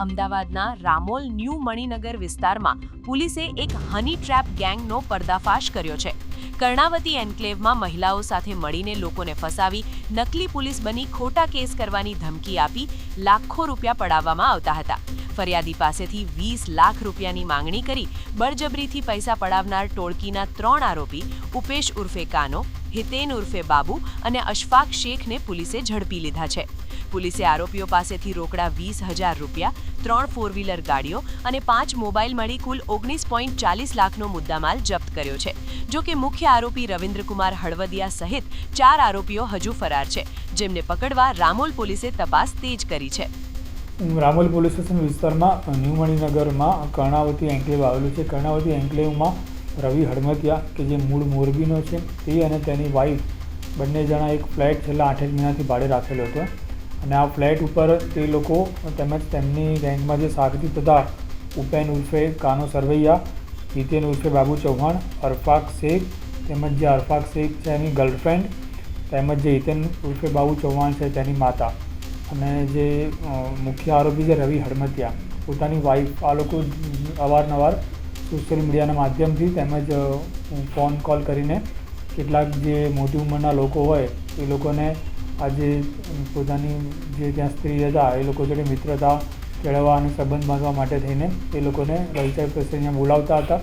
અમદાવાદના રામોલ ન્યૂ મણિનગર વિસ્તારમાં પોલીસે એક હની ટ્રેપ ગેંગનો પર્દાફાશ કર્યો છે। કર્ણાવતી એન્ક્લેવમાં મહિલાઓ સાથે મળીને લોકોને ફસાવી નકલી પોલીસ બની ખોટા કેસ કરવાની ધમકી આપી લાખો રૂપિયા પડાવવામાં આવતા હતા। ફરિયાદી પાસેથી 20 લાખ રૂપિયાની માંગણી કરી બળજબરીથી પૈસા પડાવનાર ટોળકીના 3 આરોપી ઉપેશ ઉર્ફે કાનો, હિતેન ઉર્ફે બાબુ અને અશફાક શેખને પોલીસે ઝડપી લીધા છે। પોલીસે આરોપીઓ પાસેથી રોકડા 20,000 રૂપિયા, 3 4 વ્હીલર ગાડીઓ અને 5 મોબાઈલ મળી કુલ 19.40 લાખનો મુદ્દામાલ જપ્ત કર્યો છે। જો કે મુખ્ય આરોપી રવિન્દ્રકુમાર હળવદિયા સહિત 4 આરોપીઓ હજુ ફરાર છે, જેમને પકડવા રામોલ પોલીસે તપાસ તેજ કરી છે। રામોલ પોલીસ સ્ટેશન વિસ્તારમાં ન્યૂ મણિનગરમાં કર્ણાવતી એન્ક્લેવ આવેલું છે। કર્ણાવતી એન્ક્લેવમાં રવિ હળમતિયા કે જે મૂળ મોરબીનો છે તે અને તેની વાઈફ બંને જણા એક ફ્લેટ છેલ્લા 8 મહિનાથી ભાડે રાખેલો હતો અને આ ફ્લેટ ઉપર તે લોકો તેમજ તેમની ગેંગમાં જે સાગરીત હતા ઉપેન ઉર્ફે કાનો સરવૈયા, હિતેન ઉર્ફે બાબુ ચૌહાણ, અરફાક શેખ તેમજ જે અરફાક શેખ છે એની ગર્લફ્રેન્ડ તેમજ જે હિતેન ઉર્ફે બાબુ ચૌહાણ છે તેની માતા અને જે મુખ્ય આરોપી છે રવિ હળમતિયા પોતાની વાઈફ, આ લોકો અવારનવાર સોશિયલ મીડિયાના માધ્યમથી તેમજ ફોન કોલ કરીને કેટલાક જે મોટી ઉંમરના લોકો હોય એ લોકોને આજે પોતાની જે ત્યાં સ્ત્રી હતા એ લોકો જોડે મિત્રતા કેળવવા અને સંબંધ બાંધવા માટે થઈને એ લોકોને રવિચર પાસે અહીંયા બોલાવતા હતા।